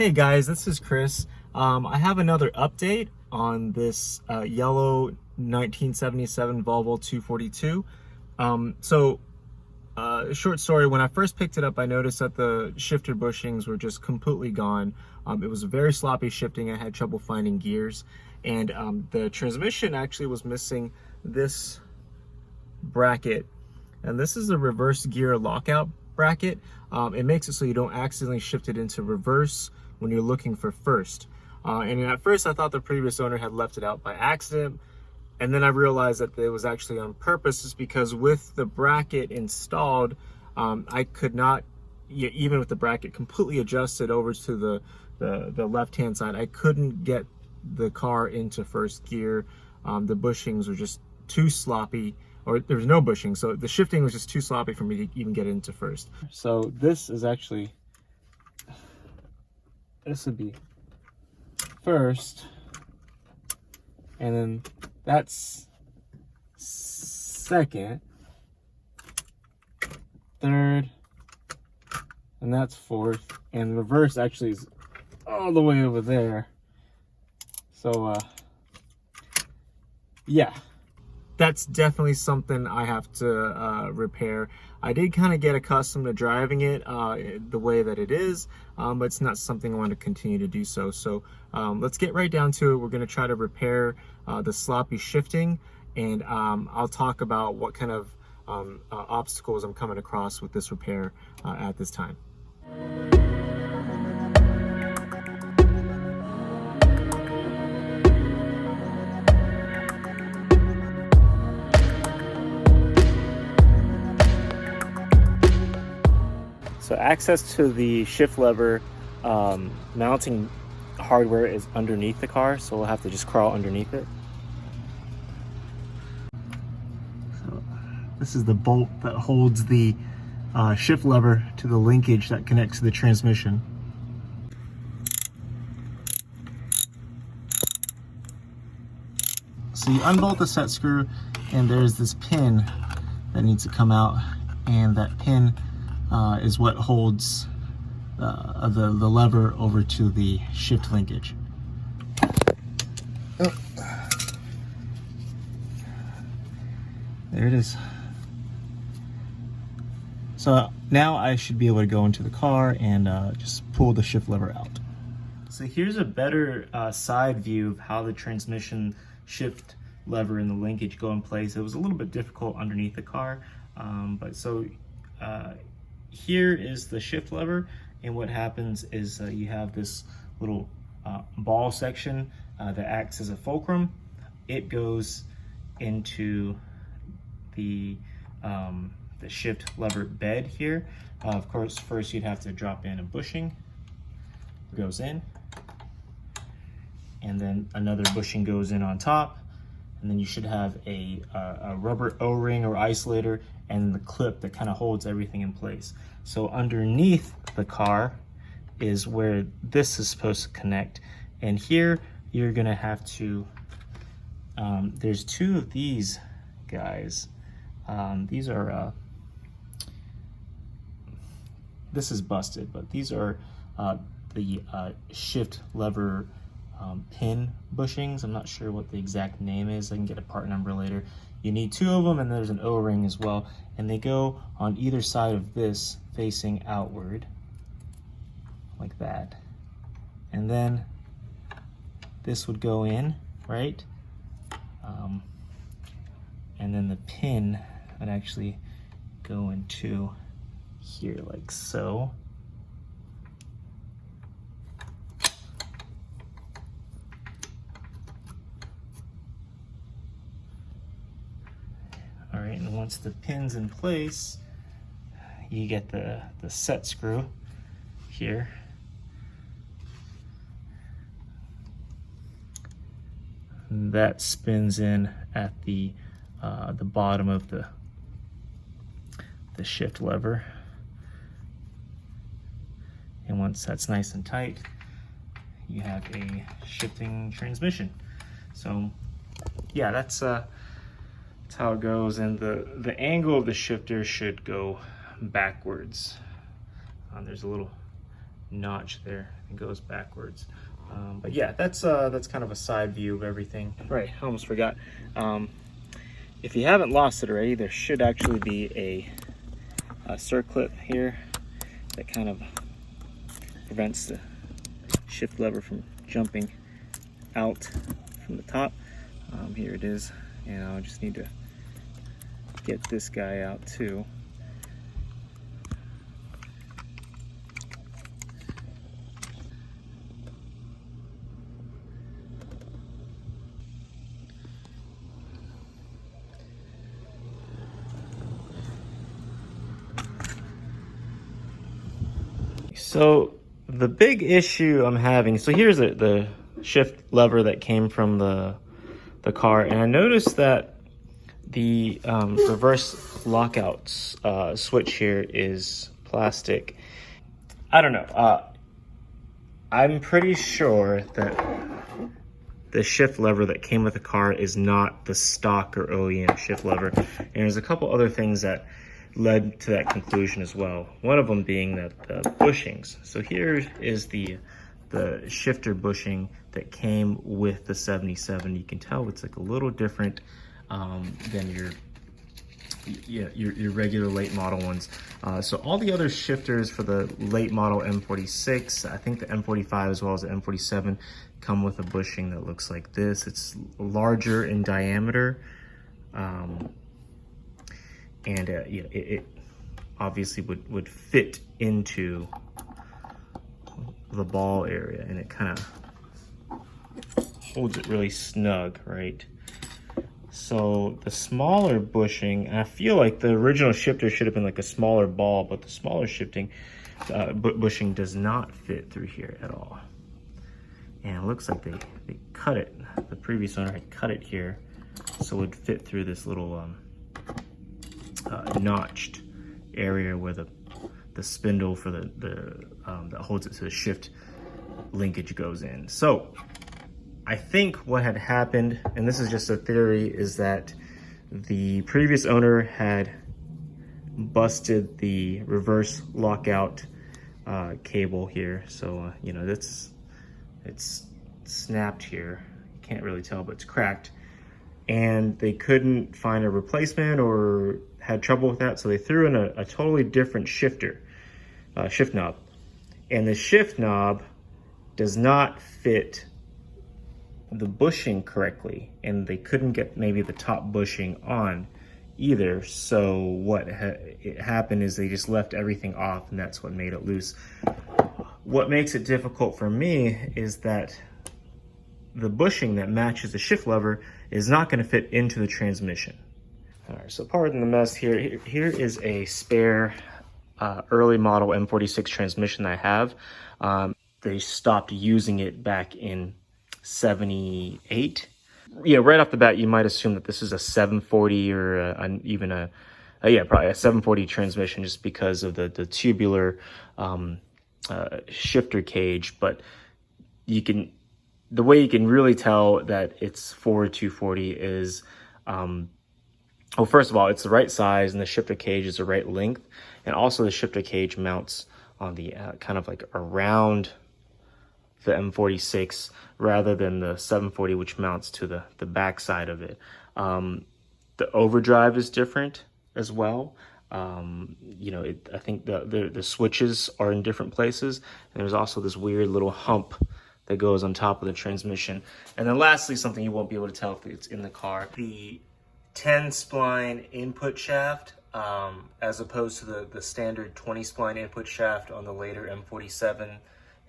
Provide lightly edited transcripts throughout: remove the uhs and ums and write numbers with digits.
Hey guys, this is Chris. I have another update on this yellow 1977 Volvo 242. Short story, when I first picked it up, I noticed that the shifter bushings were just completely gone. It was very sloppy shifting. I had trouble finding gears, and the transmission actually was missing this bracket. And this is a reverse gear lockout bracket. It makes it so you don't accidentally shift it into reverse when you're looking for first. And at first I thought the previous owner had left it out by accident, and then I realized that it was actually on purpose, just because with the bracket installed, I could not, even with the bracket completely adjusted over to the left-hand side, I couldn't get the car into first gear. The bushings were just too sloppy, or there was no bushing, so the shifting was just too sloppy for me to even get into first. So this is actually, this would be first, and then that's second, third, and that's fourth, and reverse actually is all the way over there. So yeah, that's definitely something I have to repair. I did kind of get accustomed to driving it the way that it is, but it's not something I want to continue to do so. So let's get right down to it. We're going to try to repair the sloppy shifting, and I'll talk about what kind of obstacles I'm coming across with this repair at this time. So access to the shift lever mounting hardware is underneath the car, so we'll have to just crawl underneath it. So this is the bolt that holds the shift lever to the linkage that connects to the transmission. So you unbolt the set screw, and there's this pin that needs to come out, and that pin is what holds the lever over to the shift linkage. Oh. There it is. So now I should be able to go into the car and just pull the shift lever out. So here's a better side view of how the transmission shift lever and the linkage go in place. It was a little bit difficult underneath the car, here is the shift lever, and what happens is you have this little ball section that acts as a fulcrum. It goes into the shift lever bed here. Of course, first you'd have to drop in a bushing. It goes in, and then another bushing goes in on top, and then you should have a rubber O-ring or isolator and the clip that kind of holds everything in place. So underneath the car is where this is supposed to connect, and here you're gonna have to, there's two of these guys. These are, this is busted, but these are the shift lever pin bushings. I'm not sure what the exact name is. I can get a part number later. You need two of them, and there's an O-ring as well, and they go on either side of this facing outward like that, and then this would go in, right? And then the pin would actually go into here like so. All right, and once the pin's in place, you get the set screw here. And that spins in at the bottom of the shift lever. And once that's nice and tight, you have a shifting transmission. So yeah, that's how it goes, and the angle of the shifter should go backwards. There's a little notch there and goes backwards. But yeah, that's kind of a side view of everything. Right, I almost forgot. If you haven't lost it already, there should actually be a circlip here that kind of prevents the shift lever from jumping out from the top. Here it is, and I'll just need to get this guy out too. So the big issue I'm having, so here's the shift lever that came from the car, and I noticed that the reverse lockouts switch here is plastic. I don't know. I'm pretty sure that the shift lever that came with the car is not the stock or OEM shift lever, and there's a couple other things that led to that conclusion as well. One of them being that the bushings. So here is the shifter bushing that came with the 77. You can tell it's like a little different than your regular late model ones. So all the other shifters for the late model M46, I think the M45 as well as the M47, come with a bushing that looks like this. It's larger in diameter, and it obviously would fit into the ball area, and it kind of holds it really snug, right? So the smaller bushing, and I feel like the original shifter should have been like a smaller ball, but the smaller shifting bushing does not fit through here at all. And it looks like they cut it. The previous owner had cut it here so it would fit through this little notched area where the spindle for that holds it to the shift linkage goes in. So I think what had happened, and this is just a theory, is that the previous owner had busted the reverse lockout cable here. So it's snapped here. You can't really tell, but it's cracked. And they couldn't find a replacement or had trouble with that, so they threw in a totally different shift knob. And the shift knob does not fit the bushing correctly, and they couldn't get maybe the top bushing on either. So what happened is they just left everything off, and that's what made it loose. What makes it difficult for me is that the bushing that matches the shift lever is not going to fit into the transmission. All right, so pardon the mess here. Here is a spare early model M46 transmission I have. They stopped using it back in 78. Yeah, right off the bat, you might assume that this is a 740 or probably a 740 transmission, just because of the tubular shifter cage. But the way you can really tell that it's forward 240 is, well, first of all, it's the right size and the shifter cage is the right length. And also the shifter cage mounts on the kind of like around the M46 rather than the 740, which mounts to the back side of it. The overdrive is different as well. I think the switches are in different places. And there's also this weird little hump that goes on top of the transmission. And then lastly, something you won't be able to tell if it's in the car, the 10 spline input shaft, as opposed to the standard 20 spline input shaft on the later M47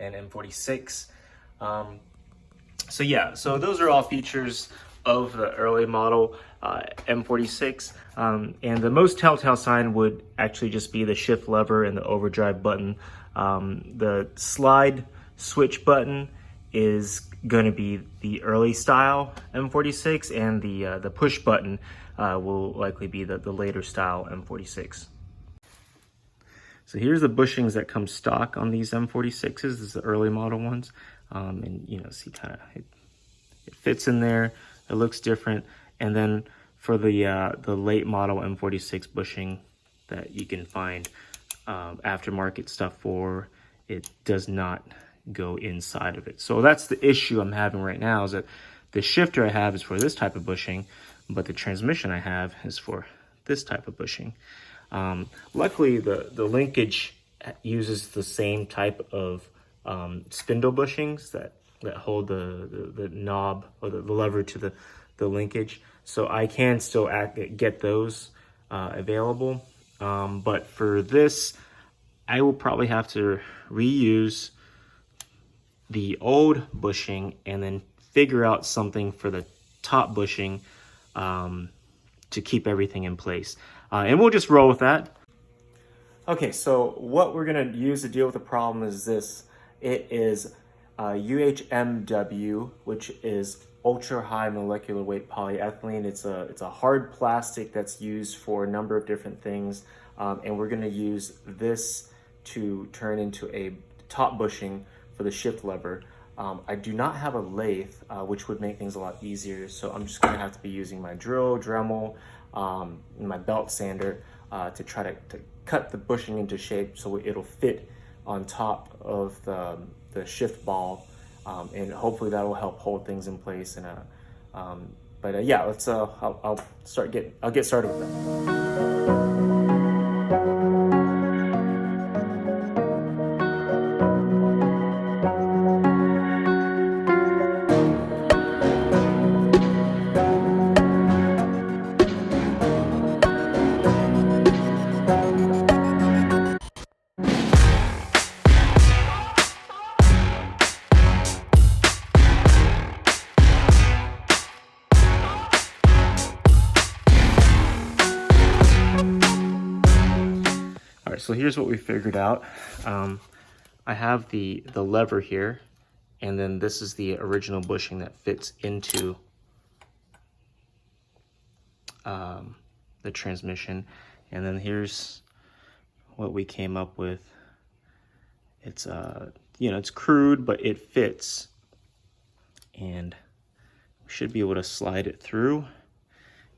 and M46. So those are all features of the early model M46. And the most telltale sign would actually just be the shift lever and the overdrive button. The slide switch button is going to be the early style M46, and the push button will likely be the later style M46. So here's the bushings that come stock on these M46s. This is the early model ones. And see, kind of it fits in there. It looks different. And then for the late model M46 bushing that you can find aftermarket stuff for, it does not go inside of it. So that's the issue I'm having right now, is that the shifter I have is for this type of bushing, but the transmission I have is for this type of bushing. Luckily, the linkage uses the same type of spindle bushings that hold the knob or the lever to the linkage. So I can still get those available. But for this, I will probably have to reuse the old bushing and then figure out something for the top bushing to keep everything in place. And we'll just roll with that. Okay, so what we're gonna use to deal with the problem is this. It is UHMW, which is ultra high molecular weight polyethylene. It's a hard plastic that's used for a number of different things. And we're gonna use this to turn into a top bushing for the shift lever. I do not have a lathe, which would make things a lot easier. So I'm just gonna have to be using my drill, Dremel, and my belt sander to try to cut the bushing into shape so it'll fit on top of the shift ball, and hopefully that will help hold things in place. And yeah, let's I'll get started with that. So here's what we figured out. I have the lever here, and then this is the original bushing that fits into the transmission. And then here's what we came up with. It's it's crude, but it fits, and we should be able to slide it through,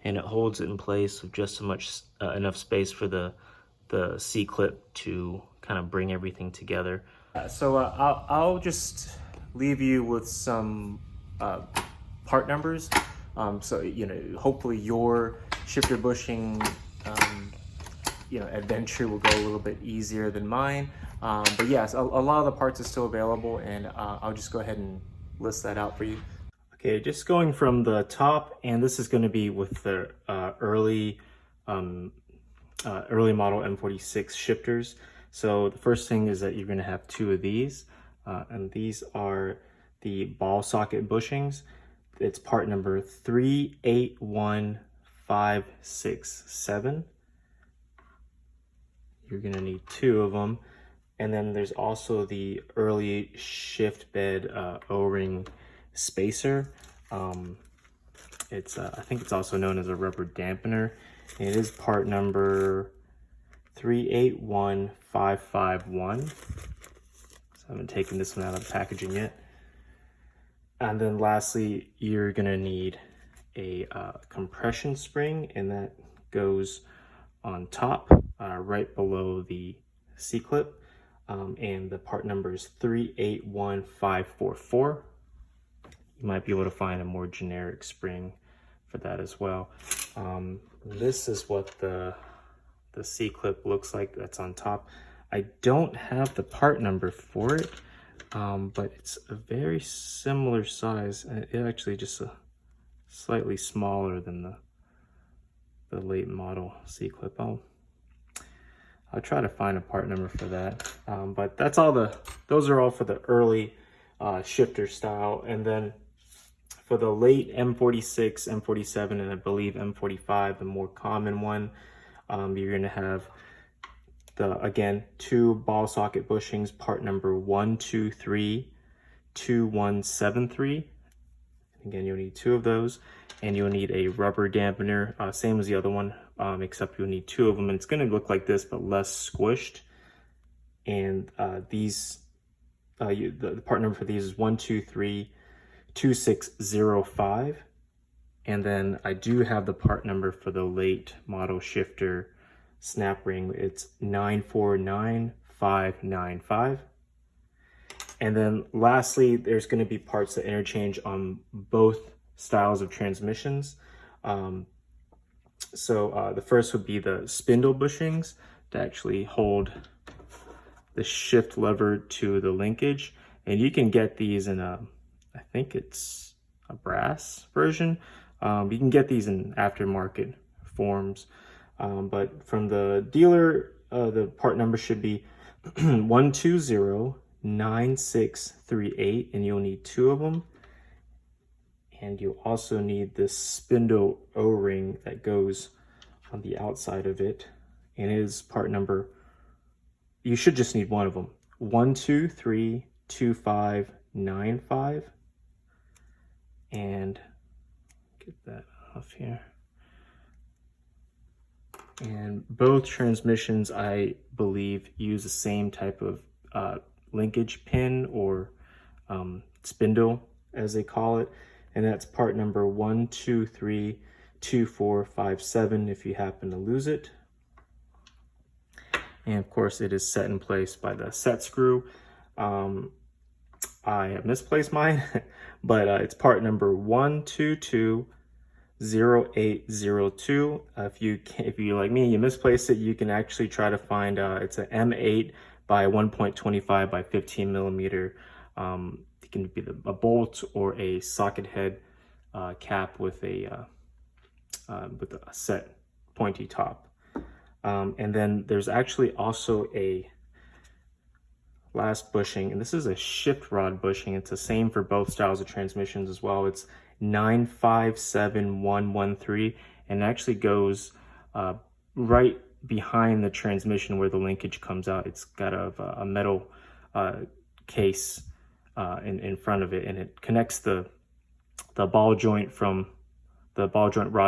and it holds it in place with just so much enough space for the C-clip to kind of bring everything together. So I'll just leave you with some part numbers. So hopefully your shifter bushing adventure will go a little bit easier than mine. But yes, a lot of the parts are still available, and I'll just go ahead and list that out for you. Okay, just going from the top, and this is going to be with the early model M46 shifters. So the first thing is that you're going to have two of these, and these are the ball socket bushings. It's part number 381567. You're going to need two of them. And then there's also the early shift bed O-ring spacer. I think it's also known as a rubber dampener. It is part number 381551. So I haven't taken this one out of the packaging yet. And then lastly, you're gonna need a compression spring, and that goes on top, right below the C-clip. And the part number is 381544. You might be able to find a more generic spring for that as well. This is what the C-clip looks like that's on top. I don't have the part number for it, but it's a very similar size. It actually just slightly smaller than the late model C-clip. I'll try to find a part number for that. But that's those are all for the early shifter style. And then for the late M46, M47, and I believe M45, the more common one, you're gonna have again, two ball socket bushings, part number 1232173. Again, you'll need two of those, and you'll need a rubber dampener, same as the other one, except you'll need two of them, and it's gonna look like this, but less squished. And the part number for these is 1232605. And then I do have the part number for the late model shifter snap ring. It's 949595. And then lastly, there's going to be parts that interchange on both styles of transmissions. The first would be the spindle bushings to actually hold the shift lever to the linkage. And you can get these in I think it's a brass version. You can get these in aftermarket forms. But from the dealer, the part number should be 1209638, and you'll need 2 of them. And you'll also need this spindle O-ring that goes on the outside of it. And it is part number, you should just need 1 of them, 1232595. And get that off here. And both transmissions, I believe, use the same type of linkage pin or spindle, as they call it. And that's part number 1232457 if you happen to lose it. And of course, it is set in place by the set screw. I have misplaced mine, but it's part number 1220802. If you like me, you misplace it, you can actually try to find it's an M8 by 1.25 by 15 millimeter. It can be a bolt or a socket head cap with a set pointy top. And then there's actually also a last bushing, and this is a shift rod bushing. It's the same for both styles of transmissions as well. It's 957113, and it actually goes right behind the transmission where the linkage comes out. It's got a metal case in front of it, and it connects the ball joint rod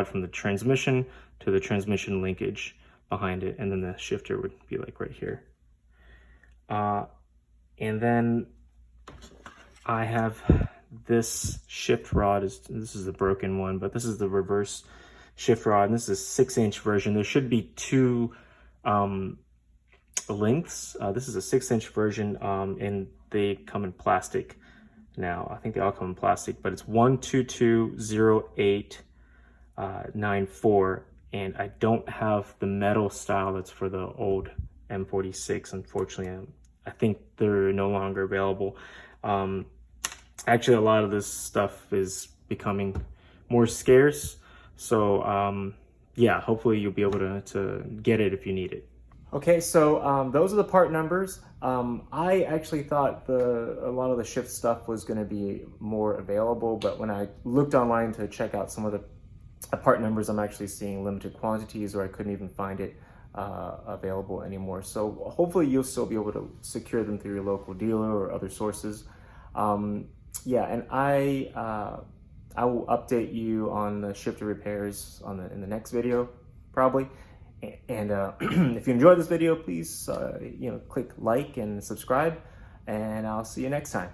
from the transmission to the transmission linkage behind it, and then the shifter would be like right here. And then I have this shift rod. This is a broken one, but this is the reverse shift rod, and this is a 6-inch version. There should be 2 lengths. This is a 6-inch version, and they come in plastic now. I think they all come in plastic, but it's 1220894, and I don't have the metal style that's for the old M46, unfortunately. I think they're no longer available. Actually, a lot of this stuff is becoming more scarce. So yeah, hopefully you'll be able to get it if you need it. Okay, so those are the part numbers. I actually thought a lot of the shift stuff was going to be more available, but when I looked online to check out some of the part numbers, I'm actually seeing limited quantities, or I couldn't even find it available anymore. So hopefully you'll still be able to secure them through your local dealer or other sources. Yeah, and I will update you on the shifter repairs in the next video, probably. And if you enjoyed this video, please click like and subscribe, and I'll see you next time.